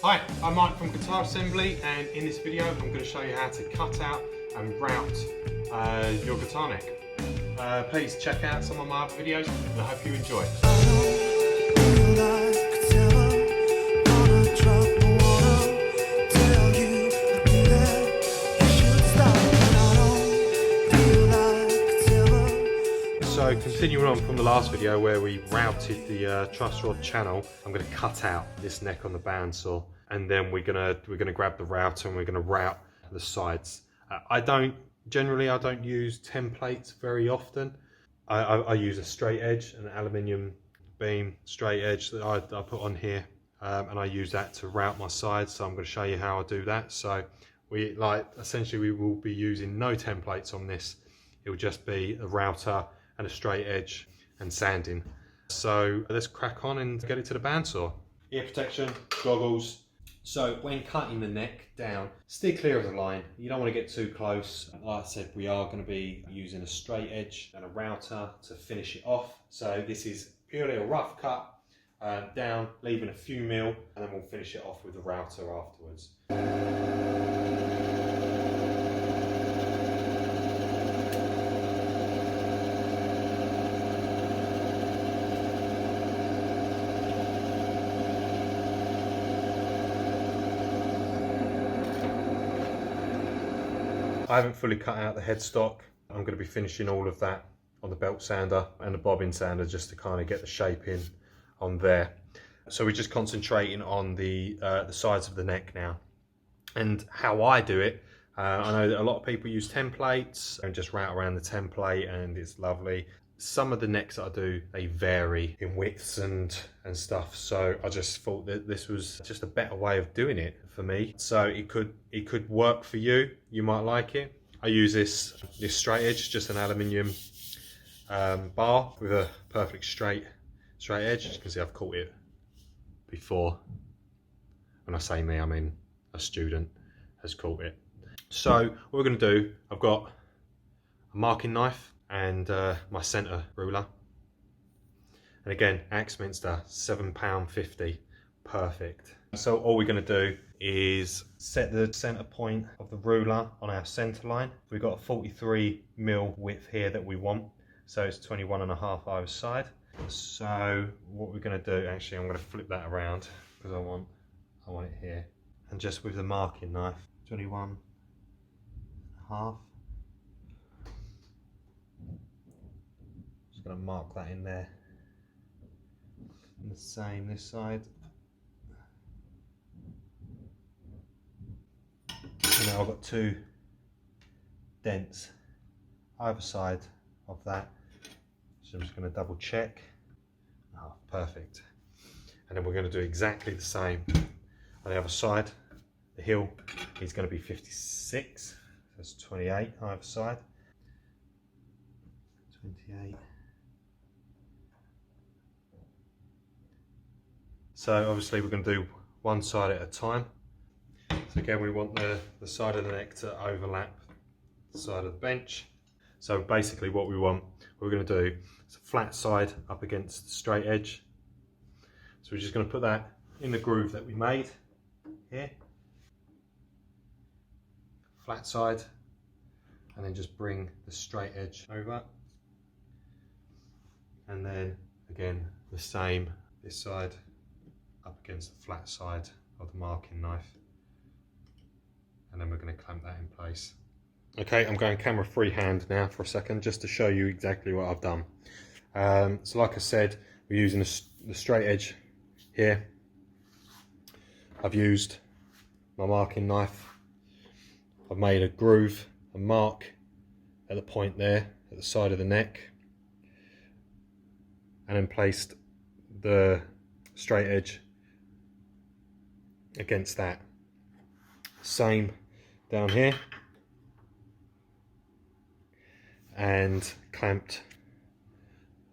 Hi, I'm Mike from GuitarAssembly, and in this video I'm going to show you how to cut out and route your guitar neck. Please check out some of my other videos and I hope you enjoy. So continuing on from the last video where we routed the truss rod channel, I'm going to cut out this neck on the bandsaw, and then we're gonna grab the router and we're gonna route the sides. I don't use templates very often. I use a straight edge, an aluminium beam straight edge that I put on here, and I use that to route my sides. So I'm going to show you how I do that. So essentially we will be using no templates on this. It will just be a router and a straight edge and sanding. So let's crack on and get it to the bandsaw. Ear protection, goggles. So when cutting the neck down, steer clear of the line. You don't want to get too close. Like I said, we are going to be using a straight edge and a router to finish it off. So this is purely a rough cut down, leaving a few mil, and then we'll finish it off with the router afterwards. I haven't fully cut out the headstock. I'm going to be finishing all of that on the belt sander and the bobbin sander just to kind of get the shape in on there. So we're just concentrating on the sides of the neck now. And how I do it, I know that a lot of people use templates and just route around the template and it's lovely. Some of the necks that I do, they vary in widths and stuff. So I just thought that this was just a better way of doing it for me. So it could work for you. You might like it. I use this straight edge, just an aluminium bar with a perfect straight edge. As you can see, I've caught it before. When I say me, I mean a student has caught it. So what we're going to do, I've got a marking knife and my centre ruler, and again Axminster £7.50, perfect. So all we're going to do is set the centre point of the ruler on our centre line. We've got a 43mm width here that we want, so it's 21.5 either side. So what we're going to do, actually I'm going to flip that around because I want it here, and just with the marking knife, 21.5. Going to mark that in there, and the same this side. And now I've got two dents either side of that, so I'm just going to double check. Oh, perfect. And then we're going to do exactly the same on the other side. The heel is going to be 56, so that's 28 either side. 28. So obviously we're going to do one side at a time. So again, we want the side of the neck to overlap the side of the bench. So basically what we're going to do is a flat side up against the straight edge. So we're just going to put that in the groove that we made here. Flat side, and then just bring the straight edge over. And then again, the same this side, up against the flat side of the marking knife, and then we're going to clamp that in place. Okay, I'm going camera freehand now for a second just to show you exactly what I've done. So like I said, we're using the straight edge here. I've used my marking knife. I've made a groove, a mark at the point there at the side of the neck, and then placed the straight edge against that. Same down here, and clamped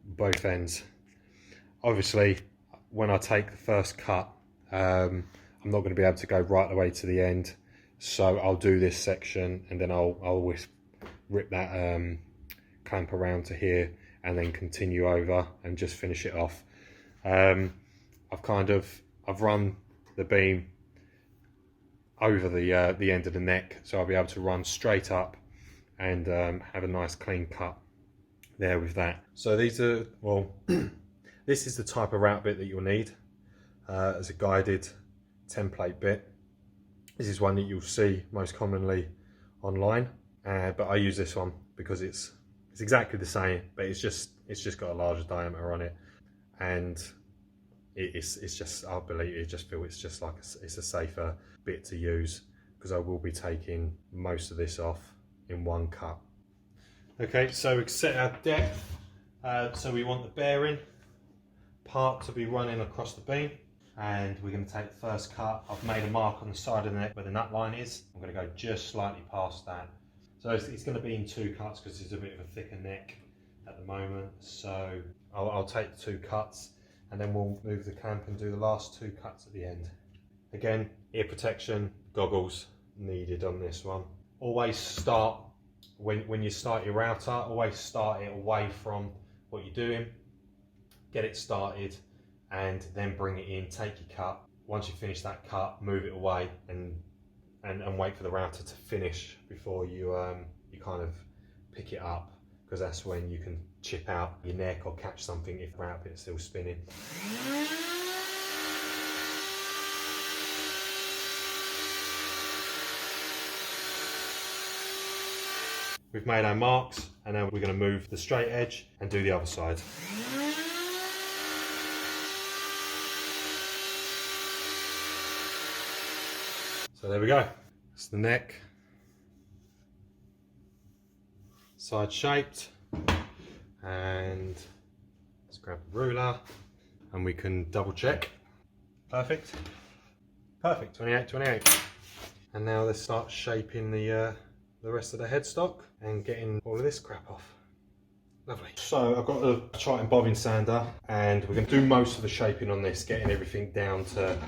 both ends. Obviously when I take the first cut, I'm not going to be able to go right the way to the end, so I'll do this section and then I'll always rip that clamp around to here and then continue over and just finish it off. I've run the beam over the end of the neck, so I'll be able to run straight up and have a nice clean cut there with that. So these are, well, this is the type of route bit that you'll need as a guided template bit. This is one that you'll see most commonly online, but I use this one because it's exactly the same, but it's just got a larger diameter on it, and it's just, I believe it just feel it's just like it's a safer bit to use, because I will be taking most of this off in one cut. Okay, so we set our depth. So we want the bearing part to be running across the beam, and we're going to take the first cut. I've made a mark on the side of the neck where the nut line is. I'm going to go just slightly past that. So it's going to be in 2 cuts because it's a bit of a thicker neck at the moment. So I'll take the 2 cuts, and then we'll move the clamp and do the last 2 cuts at the end. Again, ear protection, goggles needed on this one. Always start, when you start your router, always start it away from what you're doing. Get it started and then bring it in, take your cut. Once you finish that cut, move it away and wait for the router to finish before you kind of pick it up, because that's when you can chip out your neck or catch something if the router bit's still spinning. We've made our marks, and now we're going to move the straight edge and do the other side. So there we go. It's the neck, side shaped, and let's grab the ruler and we can double check. Perfect. Perfect, 28, 28. And now let's start shaping the rest of the headstock and getting all of this crap off. Lovely. So I've got a Triton bobbin sander, and we're going to do most of the shaping on this, getting everything down to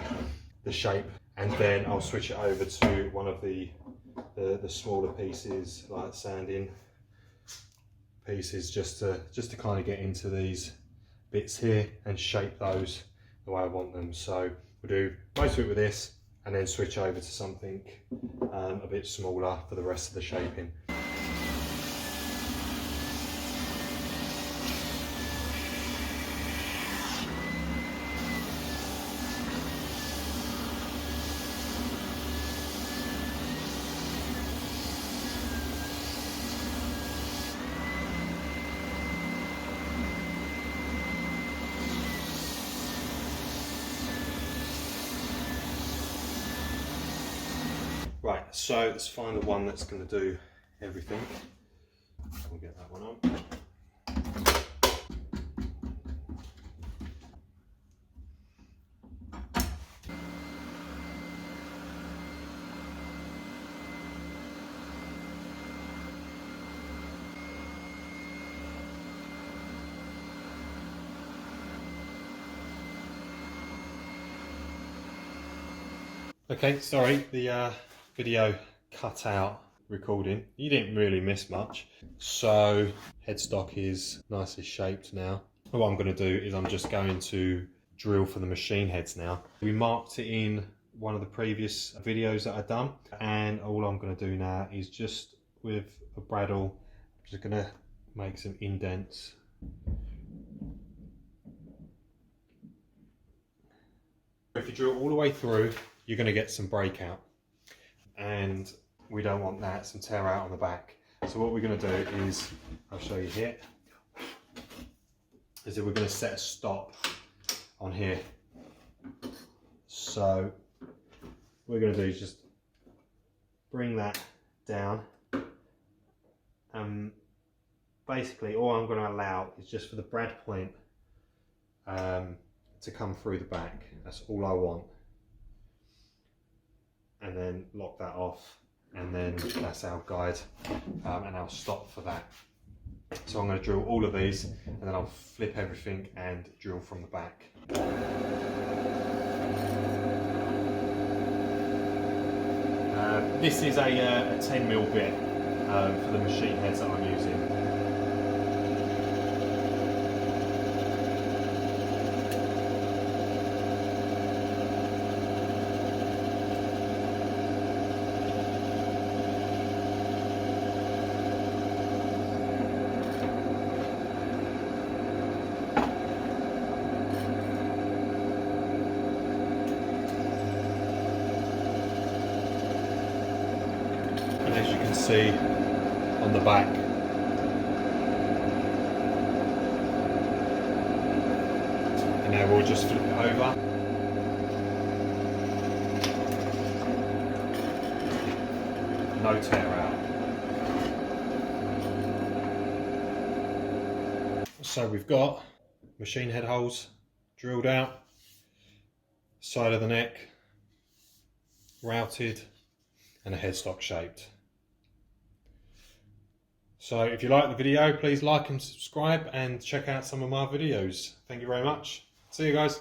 the shape, and then I'll switch it over to one of the smaller pieces, like sanding pieces, just to kind of get into these bits here and shape those the way I want them. So we'll do most of it with this, and then switch over to something a bit smaller for the rest of the shaping. Right, so let's find the one that's going to do everything. We'll get that one on. Okay, sorry, the video cut out recording. You didn't really miss much. So headstock is nicely shaped now. What I'm going to do is I'm just going to drill for the machine heads now. We marked it in one of the previous videos that I've done, and all I'm going to do now is just with a bradawl, I'm just going to make some indents. If you drill all the way through, you're going to get some breakout, and we don't want that, some tear out on the back. So what we're going to do is, I'll show you here, is that we're going to set a stop on here. So what we're going to do is just bring that down, and basically all I'm going to allow is just for the brad point to come through the back. That's all I want. And then lock that off, and then that's our guide and our stop for that. So I'm going to drill all of these, and then I'll flip everything and drill from the back. This is a 10mm bit for the machine heads that I'm using. as you can see on the back. And now we'll just flip it over. No tear out. So we've got machine head holes drilled out, side of the neck routed, and a headstock shaped. So if you like the video, please like and subscribe and check out some of my videos. Thank you very much. See you guys.